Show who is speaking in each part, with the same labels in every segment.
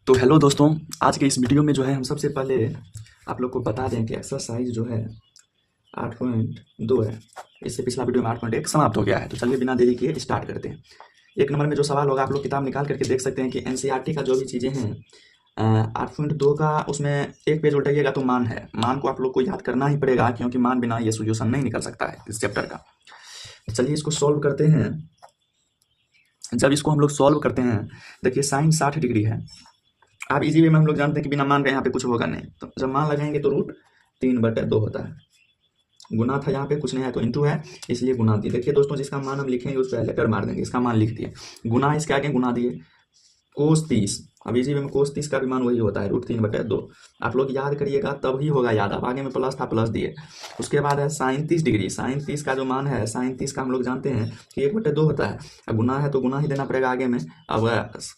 Speaker 1: तो हेलो दोस्तों, आज के इस वीडियो में जो है हम सबसे पहले आप लोग को बता दें कि एक्सरसाइज जो है 8.2 है। इससे पिछला वीडियो में 8.1 समाप्त हो गया है। तो चलिए बिना देरी किए स्टार्ट करते हैं। एक नंबर में जो सवाल होगा आप लोग किताब निकाल करके देख सकते हैं कि एनसीईआरटी का जो भी चीज़ें हैं 8.2 का उसमें एक पेज उल्टाइएगा तो मान है। मान को आप लोग को याद करना ही पड़ेगा क्योंकि मान बिना ये सोल्यूशन नहीं निकल सकता है इस चैप्टर का। चलिए इसको सॉल्व करते हैं। जब इसको हम लोग सॉल्व करते हैं, देखिए साइन 60 डिग्री है। आप इजी वे में हम लोग जानते हैं कि बिना मान का यहाँ पे कुछ होगा नहीं। तो जब मान लगाएंगे तो √3/2 होता है। गुना था यहाँ पे कुछ नहीं है तो इंटू है, इसलिए गुना दिए। देखिए दोस्तों, जिसका मान हम लिखेंगे उस पर लेटर मार देंगे। इसका मान लिख दिए, गुना इसके आगे गुना दिए। कोस 30, अब इसी में कोस 30 का भी मान वही होता है √3/2। आप लोग याद करिएगा तब ही होगा याद। अब आगे में प्लस था प्लस दिए। उसके बाद है साइन 30 डिग्री। साइन 30 का जो मान है, साइन 30 का हम लोग जानते हैं कि 1/2 होता है। अब गुना है तो गुना ही देना पड़ेगा आगे में। अब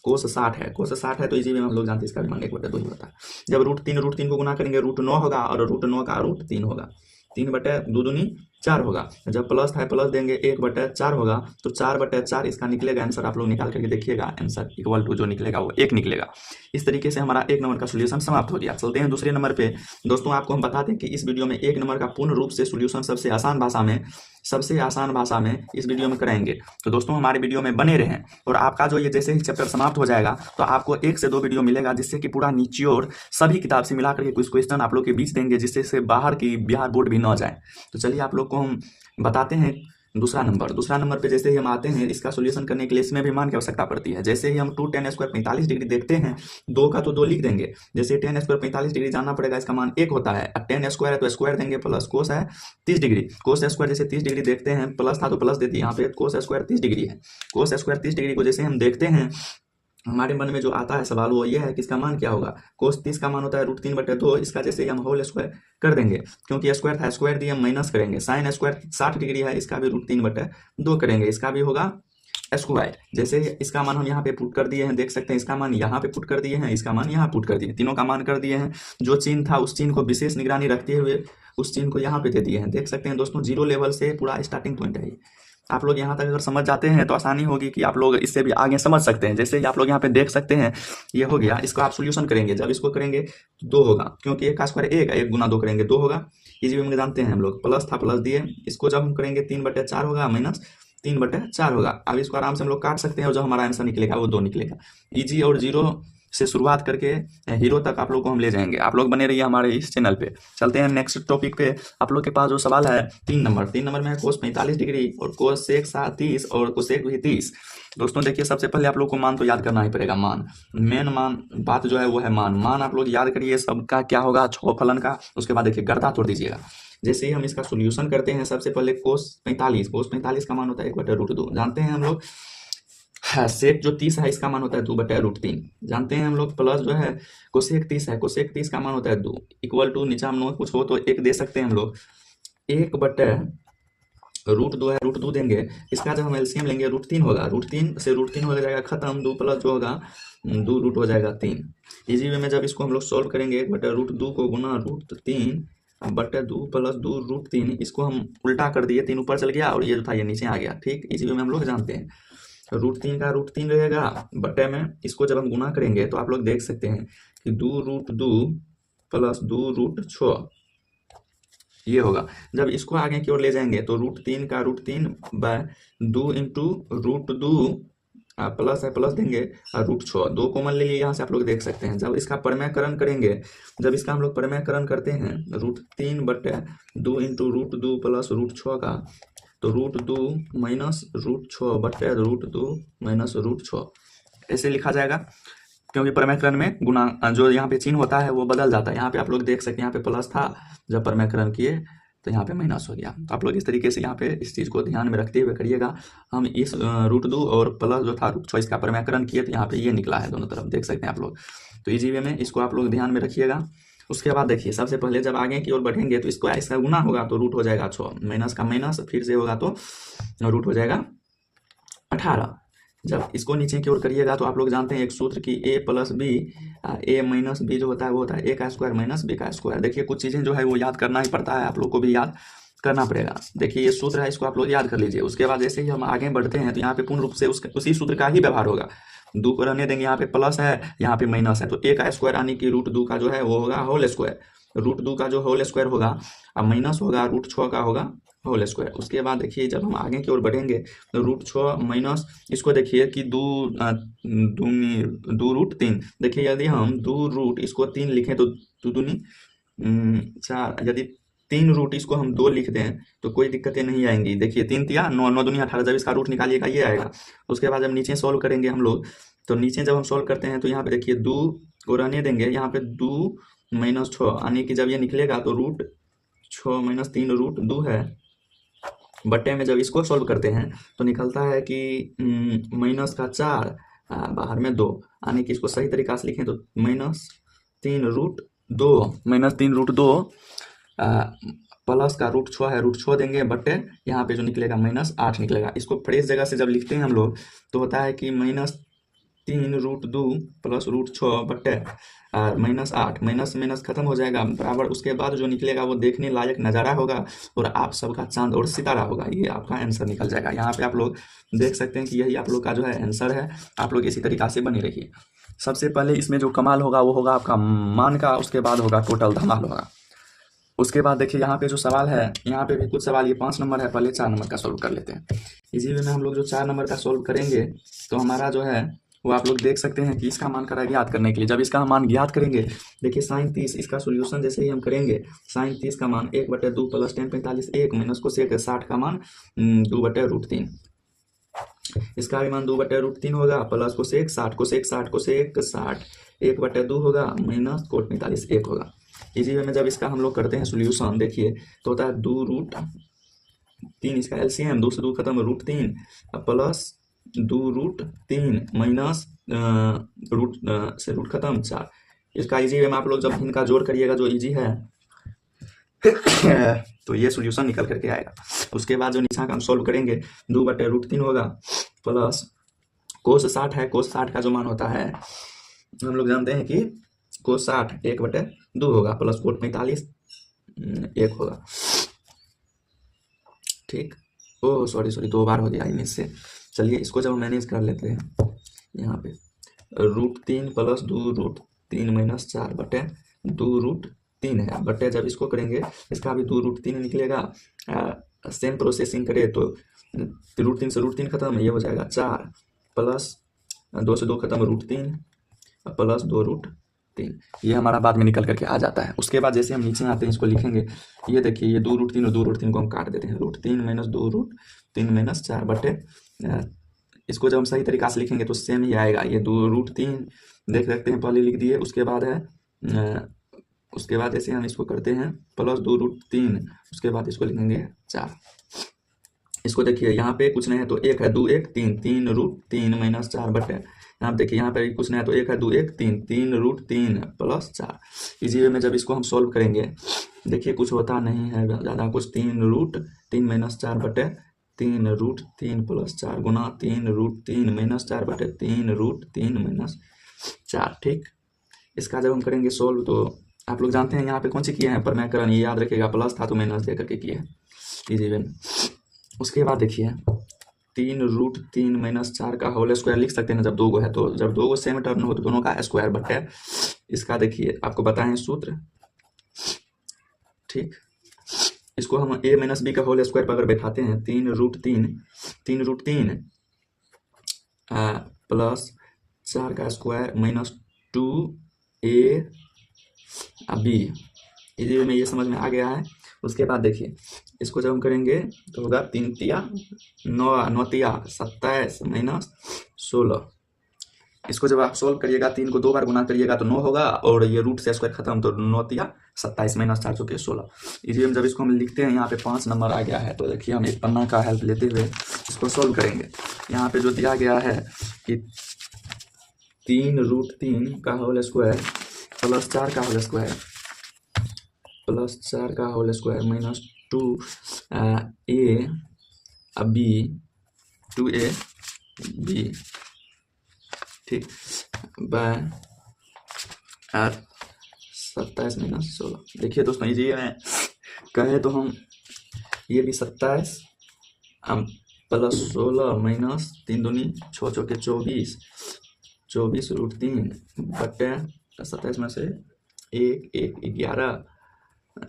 Speaker 1: कोस 60 है, कोस 60 है तो इसी में हम लोग जानते हैं इसका भी मान 1/2 ही होता है। जब √3 को गुना करेंगे √9 होगा और √9 का √3 होगा। 3/2 दूनी 4 होगा। जब प्लस था प्लस देंगे 1/4 होगा तो 4/4 इसका निकलेगा आंसर। आप लोग निकाल करके देखिएगा, आंसर इक्वल टू जो निकलेगा वो 1 निकलेगा। इस तरीके से हमारा 1 नंबर का सोल्यूशन समाप्त हो गया। चलते हैं दूसरे नंबर पे। दोस्तों आपको हम बता दें कि इस वीडियो में 1 नंबर का पूर्ण रूप से सोल्यूशन सबसे आसान भाषा में इस वीडियो में कराएंगे। तो दोस्तों हमारे वीडियो में बने रहें। और आपका जो ये जैसे ही चैप्टर समाप्त हो जाएगा तो आपको 1 से 2 वीडियो मिलेगा जिससे कि पूरा निचोड़ सभी किताब से मिला करके कुछ क्वेश्चन आप लोग के बीच देंगे जिससे से बाहर की बिहार बोर्ड भी न जाए। तो चलिए आप लोग को हम बताते हैं दूसरा नंबर पे जैसे ही हम आते हैं इसका सोल्यूशन करने के लिए इसमें भी मान की आवश्यकता पड़ती है। जैसे ही हम 2tan² 45 डिग्री देखते हैं, 2 का तो 2 लिख देंगे। जैसे tan² 45 डिग्री जानना पड़ेगा, इसका मान 1 होता है। अब tan² है तो स्क्वायर देंगे, प्लस कोस है 30 डिग्री। कोस स्क्वायर जैसे 30 डिग्री देखते हैं, प्लस था तो प्लस देती है। यहाँ पे कोस स्क्वायर 30 डिग्री है। कोस स्क्वायर 30 डिग्री को जैसे हम देखते हैं, हमारे मन में जो आता है सवाल वो ये है कि इसका मान क्या होगा। कोस 30 का मान होता है √3/2। इसका जैसे ही हम होल स्क्वायर कर देंगे, क्योंकि स्क्वायर था स्क्वायर दिए हम माइनस करेंगे। साइन स्क्वायर 60 डिग्री है, इसका भी √3/2 करेंगे, इसका भी होगा स्क्वायर। जैसे इसका मान हम यहाँ पे पुट कर दिए हैं, देख सकते हैं इसका मान यहाँ पे पुट कर दिए हैं, इसका मान यहाँ पुट कर दिए, तीनों का मान कर दिए हैं। जो चिन्ह था उस चिन्ह को विशेष निगरानी रखते हुए उस चिन्ह को यहाँ पे दे दिए हैं। देख सकते हैं दोस्तों, 0 लेवल से पूरा स्टार्टिंग पॉइंट है। आप लोग यहाँ तक अगर समझ जाते हैं तो आसानी होगी कि आप लोग इससे भी आगे समझ सकते हैं। जैसे आप लोग यहाँ पे देख सकते हैं ये हो गया। इसको आप सोल्यूशन करेंगे, जब इसको करेंगे तो 2 होगा, क्योंकि 1 का स्क्वायर 1 है, 1 गुना 2 करेंगे 2 होगा। इसी में जानते हैं हम लोग, प्लस था प्लस दिए। इसको जब हम करेंगे 3/4 होगा माइनस 3/4 होगा। अब इसको आराम से हम लोग काट सकते हैं और जो हमारा आंसर निकलेगा वो 2 निकलेगा। ईजी और 0 से शुरुआत करके हीरो तक आप लोग को हम ले जाएंगे। आप लोग बने रहिए हमारे इस चैनल पे। चलते हैं नेक्स्ट टॉपिक पे। आप लोग के पास जो सवाल है 3 नंबर में है कोस 45 डिग्री और कोसेक 30 और कोसेक भी 30। दोस्तों देखिए, सबसे पहले आप लोग को मान तो याद करना ही पड़ेगा। मान मेन मान बात जो है वो है मान आप लोग याद करिए सबका क्या होगा 6 फलन का। उसके बाद देखिए गर्दा तोड़ दीजिएगा। जैसे ही हम इसका सोल्यूशन करते हैं, सबसे पहले कोस 45 का मान होता है 1/√2 जानते हैं हम लोग। सेक जो 30 है इसका मान होता है 2/√3 जानते हैं हम लोग। प्लस जो है कोसेक 30 है, कोसेक 30 का मान होता है 2 इक्वल टू नीचे हम लोग कुछ हो तो 1 दे सकते हैं हम लोग। 1/√2 है, √2 देंगे। इसका जब हम एलसीएम लेंगे √3 होगा, √3 से √3 हो जाएगा खत्म। 2 प्लस जो होगा 2 रूट हो जाएगा 3। इसी वे में जब इसको हम लोग सॉल्व करेंगे 1/√2 को गुना √3/2 प्लस 2 √3, इसको हम उल्टा कर दिए, 3 ऊपर चल गया और ये जो था ये नीचे आ गया। ठीक, इसी वे में हम लोग जानते हैं √3 का √3 रहेगा बटे में। इसको जब हम गुना करेंगे तो आप लोग देख सकते हैं कि 2√2 प्लस 2√6 ये होगा। जब इसको आगे की ओर ले जाएंगे तो √3 का √3/2 इंटू √2 प्लस है प्लस देंगे और √6 2 कॉमन ले लिए यहाँ से। आप लोग देख सकते हैं जब इसका परिमेयकरण करेंगे, जब इसका हम लोग परिमेयकरण करते हैं √3/2 इंटू √2 प्लस √6 का, तो √2 माइनस √6 बटे √2 माइनस √6 ऐसे लिखा जाएगा। क्योंकि परिमेयकरण में गुना जो यहाँ पे चिन्ह होता है वो बदल जाता है। यहाँ पे आप लोग देख सकते हैं यहाँ पे प्लस था, जब परिमेयकरण किए तो यहाँ पे माइनस हो गया। तो आप लोग इस तरीके से यहाँ पे इस चीज़ को ध्यान में रखते हुए करिएगा। हम इस √2 और प्लस जो था √6 इसका परिमेयकरण किए तो यहाँ पे ये निकला है दोनों तरफ, देख सकते हैं आप लोग। तो इजी वे में इसको आप लोग ध्यान में रखिएगा। उसके बाद देखिए, सबसे पहले जब आगे की ओर बढ़ेंगे तो इसको ऐसा गुना होगा तो रूट हो जाएगा 6, माइनस का माइनस फिर से होगा तो रूट हो जाएगा 18। जब इसको नीचे की ओर करिएगा तो आप लोग जानते हैं एक सूत्र की a plus B, a minus B जो होता है वो होता है a का स्क्वायर माइनस b का स्क्वायर। देखिए कुछ चीज़ें जो है वो याद करना ही पड़ता है, आप लोग को भी याद करना पड़ेगा। देखिए ये सूत्र है, इसको आप लोग याद कर लीजिए। उसके बाद जैसे ही हम आगे बढ़ते हैं तो यहाँ पे पूर्ण रूप से उसी सूत्र का ही व्यवहार होगा। दो को रहने देंगे, यहाँ पे प्लस है, यहाँ पे माइनस है, तो ए का स्क्वायर यानी कि रूट 2 का जो है वो होगा होल स्क्वायर, रूट 2 का जो होल स्क्वायर होगा, अब माइनस होगा रूट 6 का होगा होल स्क्वायर। उसके बाद देखिए जब हम आगे की ओर बढ़ेंगे तो रूट 6 माइनस, इसको देखिए कि दो रूट 3, देखिए यदि हम दो रूट इसको 3 लिखें तो दो दूनी 4, यदि 3 रूट इसको हम 2 लिख दें तो कोई दिक्कतें नहीं आएंगी। देखिए 3 तिया 9, 9 दूनी 18, जब इसका रूट निकालिएगा ये आएगा। उसके बाद जब नीचे सॉल्व करेंगे हम लोग, तो नीचे जब हम सॉल्व करते हैं तो यहाँ पे देखिए 2 को रहने देंगे, यहाँ पे 2 माइनस 6 यानी कि जब ये निकलेगा तो रूट 6 माइनस 3 रूट 2 है, बट्टे में जब इसको सॉल्व करते हैं तो निकलता है कि माइनस का 4 बाहर में 2, यानी कि इसको सही तरीका से लिखें तो minus 3 root 2, minus 3 root 2 plus का रूट 6 है, रूट 6 देंगे बट्टे यहाँ पे जो निकलेगा माइनस 8 निकलेगा। इसको फ्रेश जगह से जब लिखते हैं हम लोग तो होता है कि माइनस 3 रूट 2 प्लस रूट 6 बट्टे माइनस 8, माइनस माइनस खत्म हो जाएगा बराबर। उसके बाद जो निकलेगा वो देखने लायक नज़ारा होगा और आप सबका चांद और सितारा होगा, ये आपका आंसर निकल जाएगा। यहाँ पे आप लोग देख सकते हैं कि यही आप लोग का जो है आंसर है। आप लोग इसी तरीका से बने रहिए। सबसे पहले इसमें जो कमाल होगा वो होगा आपका मान का, उसके बाद होगा टोटल धमाल होगा। उसके बाद देखिए यहाँ पे जो सवाल है, यहाँ पे भी कुछ सवाल, ये 5 नंबर है, पहले 4 नंबर का सोल्व कर लेते हैं। इसी वे में हम लोग जो 4 नंबर का सोल्व करेंगे तो हमारा जो है वो आप लोग देख सकते हैं कि इसका मान करा ज्ञात करने के लिए, जब इसका मान ज्ञात करेंगे, देखिए साइन 30 इसका सोल्यूशन जैसे ही हम करेंगे, साइन 30 का मान 1/2 प्लस tan 45 1 माइनस कोसेक 60 का मान 2/√3, इसका भी मान 2/√3 होगा, प्लस कोसेक 60 कोसेक 60 कोसेक 60 1/2 होगा, माइनस कोट 45 1 होगा। इसी वे में जब इसका हम लोग करते हैं सोल्यूशन, देखिए तो होता है 2√3, इसका एलसीएम 2 से 2 खत्म √3 प्लस 2√3 माइनस रूट से रूट खत्म 4। इसका इजी वे में आप लोग जब इनका जोड़ करिएगा जो इजी है तो ये सोल्यूशन निकल करके आएगा। उसके बाद जो नीचे का हम सोल्व करेंगे 2/√3 होगा प्लस कोस 60 है, कोस 60 का जो मान होता है हम लोग जानते हैं कि कोस 60 1/2 होगा, प्लस कोट 45 1 होगा। ठीक, ओह सॉरी 2 बार हो गया इनमें से। चलिए इसको जब मैनेज कर लेते हैं, यहाँ पे √3 प्लस 2√3 माइनस 4/2√3 है, बटे जब इसको करेंगे इसका भी 2√3 निकलेगा। सेम प्रोसेसिंग करें तो √3 से √3 खत्म, ये हो जाएगा 4 प्लस 2 से 2 खत्म √3 प्लस 2√3, ये हमारा बाद में निकल करके आ जाता है। उसके बाद जैसे हम नीचे आते हैं इसको लिखेंगे, ये देखिए ये 2√3 और 2√3 को हम काट देते हैं, √3 माइनस 2√3 माइनस 4 बटे, इसको जब हम सही तरीका से लिखेंगे तो सेम ही आएगा। ये 2√3 देख सकते हैं पहले लिख दिए, उसके बाद है उसके बाद ऐसे हम इसको करते हैं प्लस 2√3, उसके बाद इसको लिखेंगे 4। इसको देखिए यहाँ पे कुछ नहीं है तो 1 है 2 1 3 3√3 माइनस 4 बटे, यहाँ पे देखिए यहाँ पे कुछ नहीं है तो 1 है 2 1 3 3√3 प्लस 4। इसी वे में जब इसको हम सॉल्व करेंगे, देखिए कुछ होता नहीं है ज़्यादा कुछ, 3√3 माइनस 4 बटे 3√3 प्लस 4 गुना 3√3 माइनस 4 बटे 3√3 माइनस 4। ठीक, इसका जब हम करेंगे सोल्व तो आप लोग जानते हैं यहाँ पे कौन सी किए हैं परमैकरण, ये याद रखिएगा, प्लस था तो माइनस दे करके किए हैं इजी वे। उसके बाद देखिए 3√3 माइनस 4 का होल स्क्वायर लिख सकते हैं जब 2 गो है, तो जब 2 गो सेम टर्म हो तो दोनों का स्क्वायर बटे, इसका देखिए आपको बताएं सूत्र। ठीक, इसको हम a माइनस बी का होल स्क्वायर पर अगर बैठाते हैं 3√3 प्लस 4 का स्क्वायर माइनस 2a b, इसी में ये समझ में आ गया है। उसके बाद देखिए इसको जब हम करेंगे तो होगा 3 तिया 9 9 तिया 27 माइनस 16। इसको जब आप सोल्व करिएगा 3 को 2 बार गुना करिएगा तो 9 होगा, और ये रूट से स्क्वायर खत्म तो 9 तिया 27 माइनस 4 चौके 16। इसी में जब इसको हम लिखते हैं यहाँ पे 5 नंबर आ गया है, तो देखिए हम एक पन्ना का हेल्प लेते हुए इसको सोल्व करेंगे। यहाँ पे जो दिया गया है कि 3√3 का होल स्क्वायर प्लस 4 का होल स्क्वायर प्लस 4 का whole square minus 2a b, ठीक, बाय 27 माइनस 16। देखिए दोस्तों ये मैं कहे तो हम ये भी 27 प्लस 16 माइनस 3 दूनी 6 चौके 24 24√3 बटे 27 में से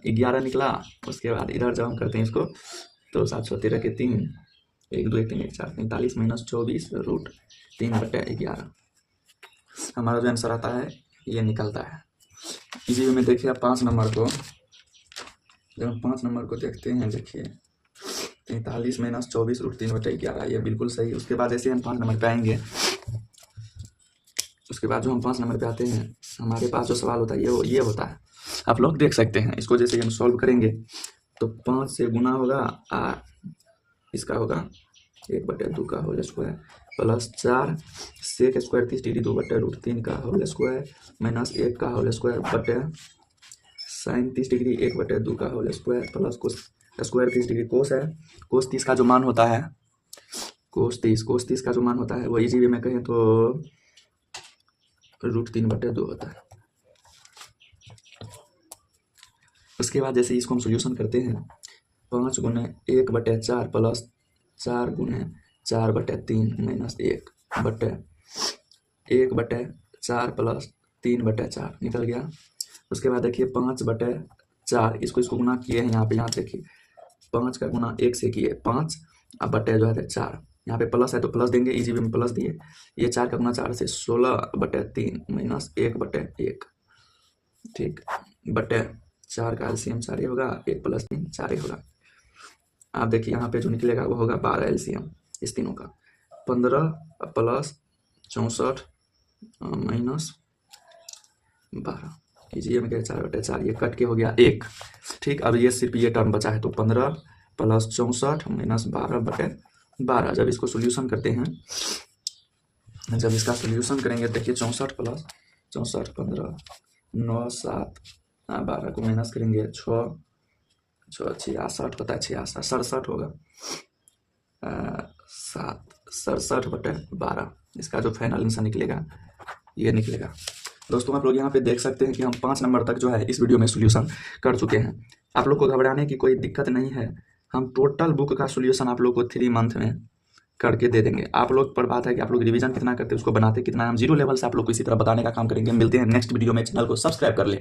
Speaker 1: 11 निकला। उसके बाद इधर जब हम करते हैं इसको तो 713 के 3, 1 2 1 3 1 4 45 - 24√3 बटे 11 हमारा जो आंसर आता है ये निकलता है। इसी में देखिए आप 5 नंबर को, जब हम 5 नंबर को देखते हैं, देखिए 43 - 24√3 बटे 11, ये बिल्कुल सही। उसके बाद ऐसे हम 5 नंबर पे आएंगे। उसके बाद जो हम 5 नंबर पे आते हैं, हमारे पास जो सवाल होता है ये होता है, आप लोग देख सकते हैं। इसको जैसे हम सॉल्व करेंगे तो 5 से गुना होगा और इसका होगा 1/2 का whole square plus 4 sec square 30 degree 2/√3 का होल स्क्वायर माइनस 1 का होल स्क्वायर बटे साइन 30 डिग्री 1/2 का whole square plus cos square 30 degree cos है। कोस 30 का जो मान होता है, कोस 30 का जो मान होता है वो इजी वे में कहें तो √3/2 होता है। उसके बाद जैसे इसको हम सोल्यूशन करते हैं, 5 × 1/4 प्लस 4 × 4/3 माइनस 1/4 प्लस 3/4 निकल गया। उसके बाद देखिए 5/4 इसको गुना किए हैं, यहाँ देखिए 5 का गुना 1 से किए 5 अब बटे जो है 4, यहाँ पे प्लस है तो प्लस देंगे, इजी वे में प्लस दिए। ये 4 का गुना 4 से 16/3 माइनस 1/1 ठीक बटे 4 का एलसीएम 4 ही होगा, 1 + 3 4 ही होगा। आप देखिए यहाँ पे जो निकलेगा वो होगा 12 एलसीएम इस तीनों का, 15 + 64 माइनस 12 कीजिए में 4/4, ये कट के हो गया 1 ठीक। अब ये सिर्फ ये टर्म बचा है तो 15 + 64 माइनस 12/12। जब इसको सोल्यूशन करते हैं, जब इसका सोल्यूशन करेंगे देखिए 64 + 64 15 9 7 12 को माइनस करेंगे 6 66 होता है, 66 67 होगा 67/12। इसका जो फाइनल आंसर निकलेगा ये निकलेगा। दोस्तों आप लोग यहाँ पे देख सकते हैं कि हम 5 नंबर तक जो है इस वीडियो में सोल्यूशन कर चुके हैं। आप लोग को घबराने की कोई दिक्कत नहीं है, हम टोटल बुक का सोल्यूशन आप लोग को 3 मंथ में करके दे देंगे। आप लोग पर बात है कि आप लोग रिवीजन कितना करते हैं, उसको बनाते कितना है। हम 0 लेवल से आप लोग को इसी तरह बताने का काम करेंगे। मिलते हैं नेक्स्ट वीडियो में। चैनल को सब्सक्राइब कर ले।